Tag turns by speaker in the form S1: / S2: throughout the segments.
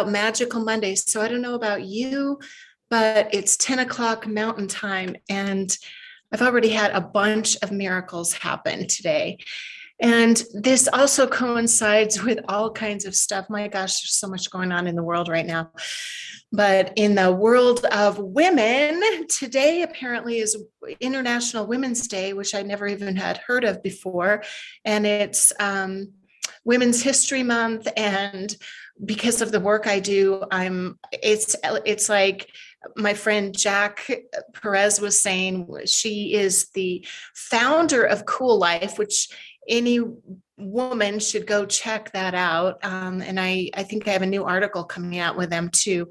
S1: Magical Monday. So I don't know about you, but it's 10 o'clock Mountain Time, and I've already had a bunch of miracles happen today. And this also coincides with all kinds of stuff. My gosh, there's so much going on in the world right now. But in the world of women, today apparently is International Women's Day, which I never even had heard of before. And it's Women's History Month. And because of the work I do, it's like my friend Jack Perez was saying, she is the founder of Cool Life, which any woman should go check that out. And I think I have a new article coming out with them too.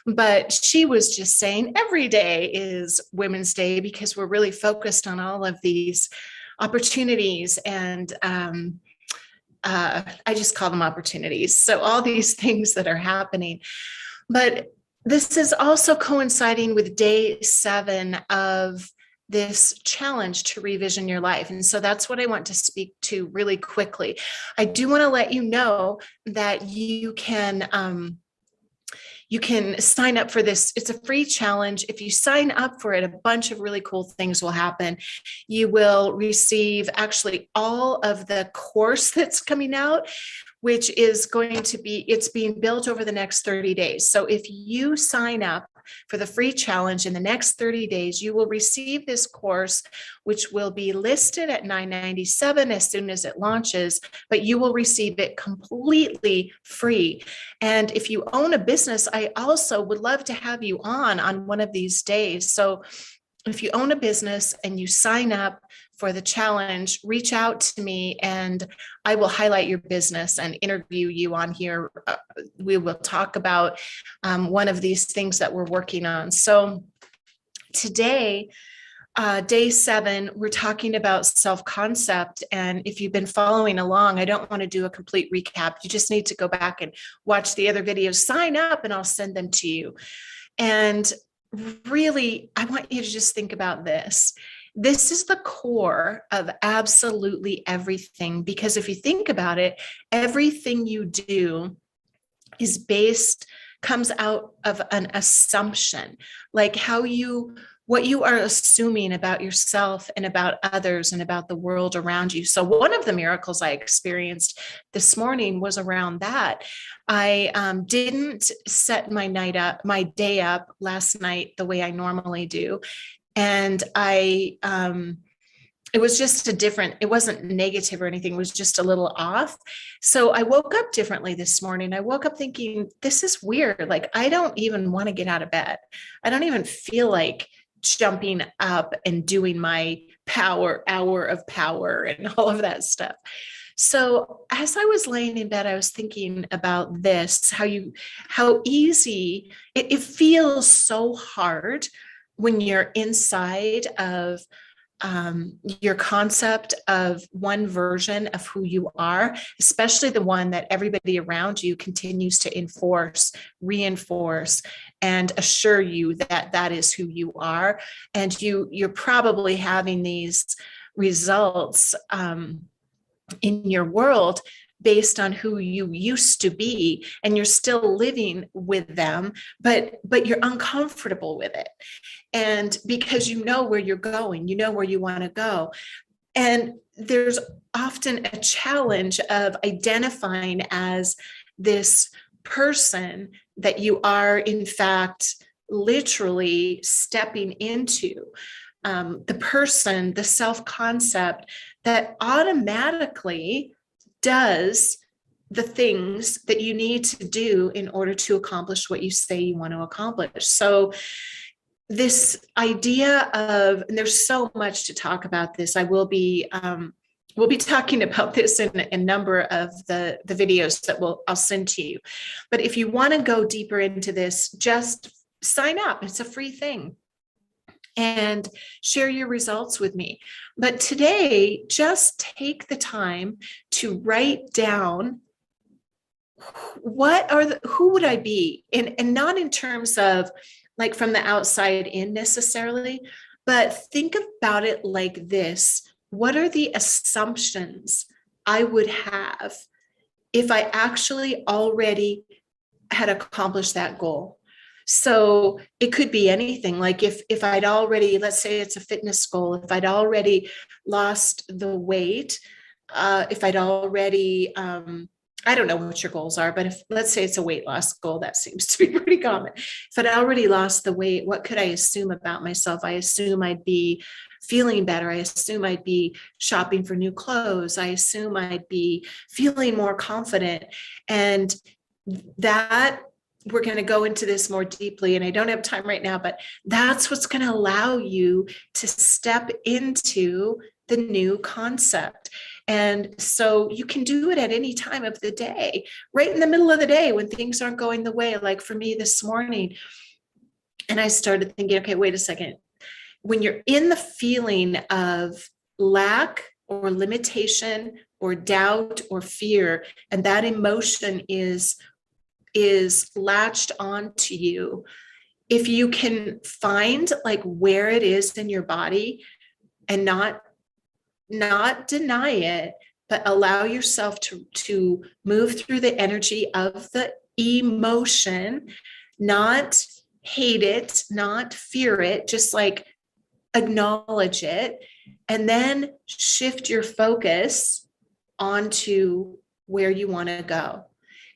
S1: But she was just saying every day is Women's Day because we're really focused on all of these opportunities and I just call them opportunities. So all these things that are happening. But this is also coinciding with day 7 of this challenge to revision your life. And so that's what I want to speak to really quickly. I do want to let you know that you can sign up for this. It's a free challenge. If you sign up for it, a bunch of really cool things will happen. You will receive actually all of the course that's coming out, which is going to be, it's being built over the next 30 days. So if you sign up for the free challenge in the next 30 days, you will receive this course, which will be listed at $9.97 as soon as it launches, but you will receive it completely free. And if you own a business, I also would love to have you on one of these days. So if you own a business and you sign up for the challenge, reach out to me and I will highlight your business and interview you on here. We will talk about one of these things that we're working on. So today, day 7, we're talking about self-concept. And if you've been following along, I don't want to do a complete recap. You just need to go back and watch the other videos, sign up, and I'll send them to you. And really, I want you to just think about this. This is the core of absolutely everything, because if you think about it, everything you do comes out of an assumption, like what you are assuming about yourself and about others and about the world around you. So one of the miracles I experienced this morning was around that. I didn't set my day up last night the way I normally do. And it was just it wasn't negative or anything. It was just a little off. So I woke up differently this morning. I woke up thinking, this is weird. Like, I don't even want to get out of bed. I don't even feel like jumping up and doing my hour of power and all of that stuff. So as I was laying in bed, I was thinking about this, how easy it feels so hard when you're inside of your concept of one version of who you are, especially the one that everybody around you continues to reinforce, and assure you that that is who you are. And you're probably having these results in your world based on who you used to be, and you're still living with them, but you're uncomfortable with it. And because you know where you're going, you know where you want to go. And there's often a challenge of identifying as this person that you are, in fact, literally stepping into. The person, the self-concept that automatically does the things that you need to do in order to accomplish what you say you want to accomplish. So this idea of, and there's so much to talk about this. We'll be talking about this in a number of the videos that I'll send to you. But if you want to go deeper into this, just sign up. It's a free thing. And share your results with me. But today, just take the time to write down who would I be? And not in terms of like from the outside in necessarily, but think about it like this. What are the assumptions I would have if I actually already had accomplished that goal. So it could be anything. Like if I'd already, let's say it's a fitness goal, if I'd already lost the weight, if I'd already, I don't know what your goals are, but if let's say it's a weight loss goal, that seems to be pretty common. If I'd already lost the weight, what could I assume about myself? I assume I'd be feeling better. I assume I'd be shopping for new clothes. I assume I'd be feeling more confident. And that we're going to go into this more deeply, and I don't have time right now, but that's what's going to allow you to step into the new concept. And so you can do it at any time of the day, right in the middle of the day when things aren't going the way. Like for me this morning, and I started thinking, okay, wait a second. When you're in the feeling of lack or limitation or doubt or fear, and that emotion is latched onto you, if you can find like where it is in your body and not deny it, but allow yourself to move through the energy of the emotion, not hate it, not fear it, just like acknowledge it, and then shift your focus onto where you want to go.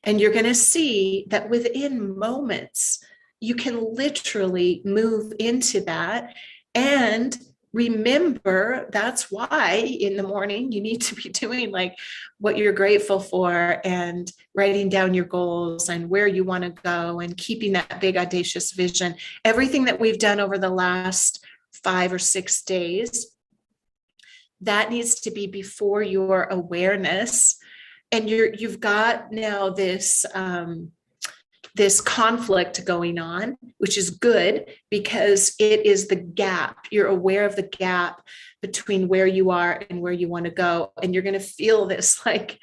S1: And you're going to see that within moments, you can literally move into that. And remember, that's why in the morning you need to be doing like what you're grateful for and writing down your goals and where you want to go and keeping that big audacious vision. Everything that we've done over the last 5 or 6 days, that needs to be before your awareness. And you've got now this this conflict going on, which is good because it is the gap. You're aware of the gap between where you are and where you want to go, and you're going to feel this like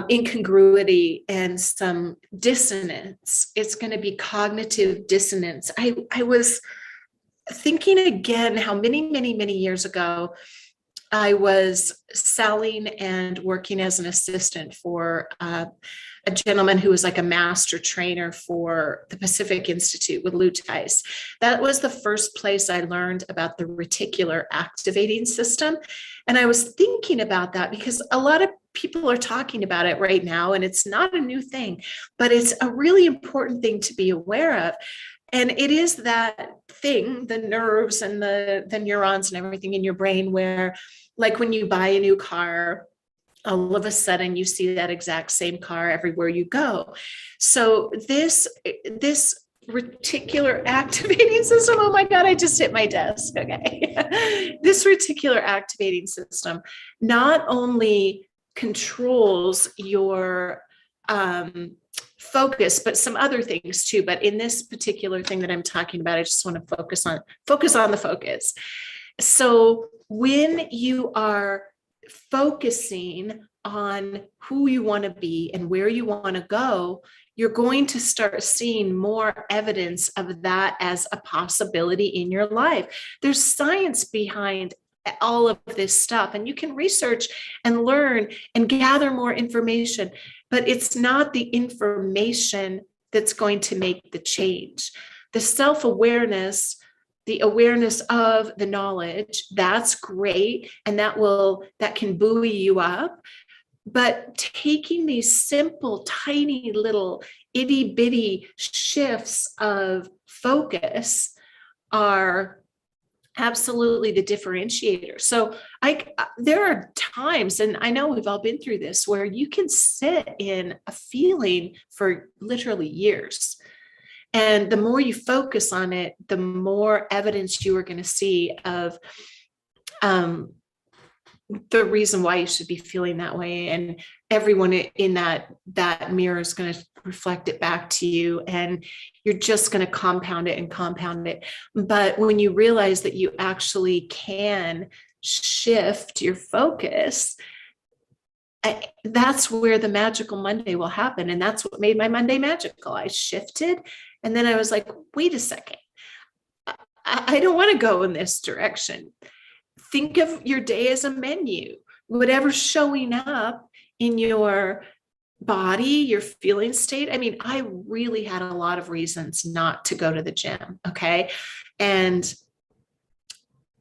S1: incongruity and some dissonance. It's going to be cognitive dissonance. I was thinking again how many years ago I was selling and working as an assistant for a gentleman who was like a master trainer for the Pacific Institute with Lou Tice. That was the first place I learned about the reticular activating system. And I was thinking about that because a lot of people are talking about it right now, and it's not a new thing, but it's a really important thing to be aware of. And it is that thing, the nerves and the neurons and everything in your brain where, like when you buy a new car, all of a sudden you see that exact same car everywhere you go. So this reticular activating system, oh my God, I just hit my desk. Okay. This reticular activating system not only controls your focus, but some other things too. But in this particular thing that I'm talking about, I just want to focus on the focus. So when you are focusing on who you want to be and where you want to go, you're going to start seeing more evidence of that as a possibility in your life. There's science behind all of this stuff, and you can research and learn and gather more information, but it's not the information that's going to make the change. The self-awareness, the awareness of the knowledge, that's great, and that can buoy you up. But taking these simple, tiny little itty bitty shifts of focus are absolutely the differentiator. So there are times, and I know we've all been through this, where you can sit in a feeling for literally years. And the more you focus on it, the more evidence you are going to see of the reason why you should be feeling that way. And everyone in that mirror is going to reflect it back to you. And you're just going to compound it and compound it. But when you realize that you actually can shift your focus, that's where the magical Monday will happen. And that's what made my Monday magical. I shifted. And then I was like, wait a second. I don't want to go in this direction. Think of your day as a menu. Whatever's showing up in your body, your feeling state. I mean, I really had a lot of reasons not to go to the gym. Okay. And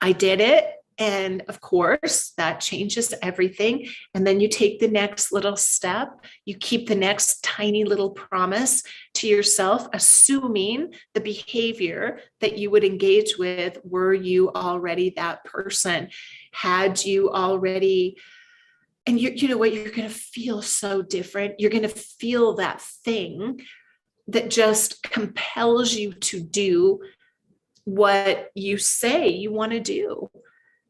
S1: I did it. And of course, that changes everything. And then you take the next little step. You keep the next tiny little promise to yourself, assuming the behavior that you would engage with, were you already that person? Had you already, and you know what, you're going to feel so different. You're going to feel that thing that just compels you to do what you say you want to do.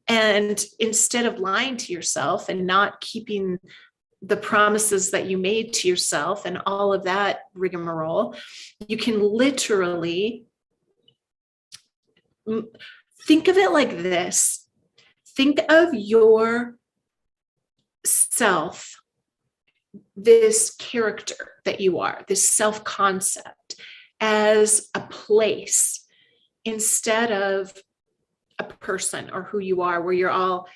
S1: And instead of lying to yourself and not keeping the promises that you made to yourself and all of that rigmarole, you can literally think of it like this. Think of your self, this character that you are, this self-concept, as a place instead of a person or who you are, where you're all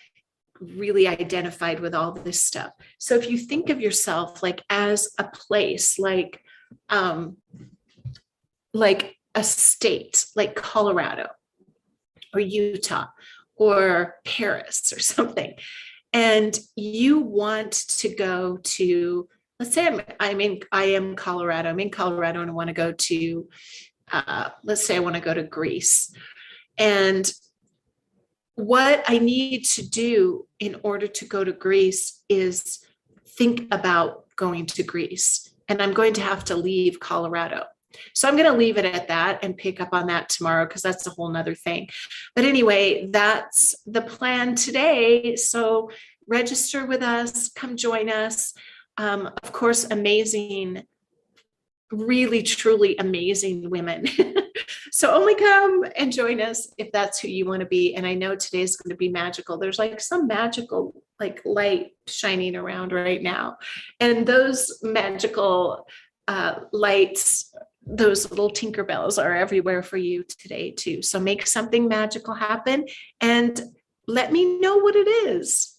S1: really identified with all this stuff. So if you think of yourself like as a place, like a state, like Colorado or Utah or Paris or something, and you want to go to, let's say I am Colorado. I'm in Colorado and I want to go to, let's say I want to go to Greece. And what I need to do in order to go to Greece is think about going to Greece. And I'm going to have to leave Colorado. So I'm going to leave it at that and pick up on that tomorrow, because that's a whole nother thing. But anyway, that's the plan today. So register with us, come join us. Of course, amazing, really, truly amazing women. So only come and join us if that's who you want to be. And I know today's going to be magical. There's like some magical like light shining around right now. And those magical lights, those little Tinkerbells are everywhere for you today too. So make something magical happen and let me know what it is.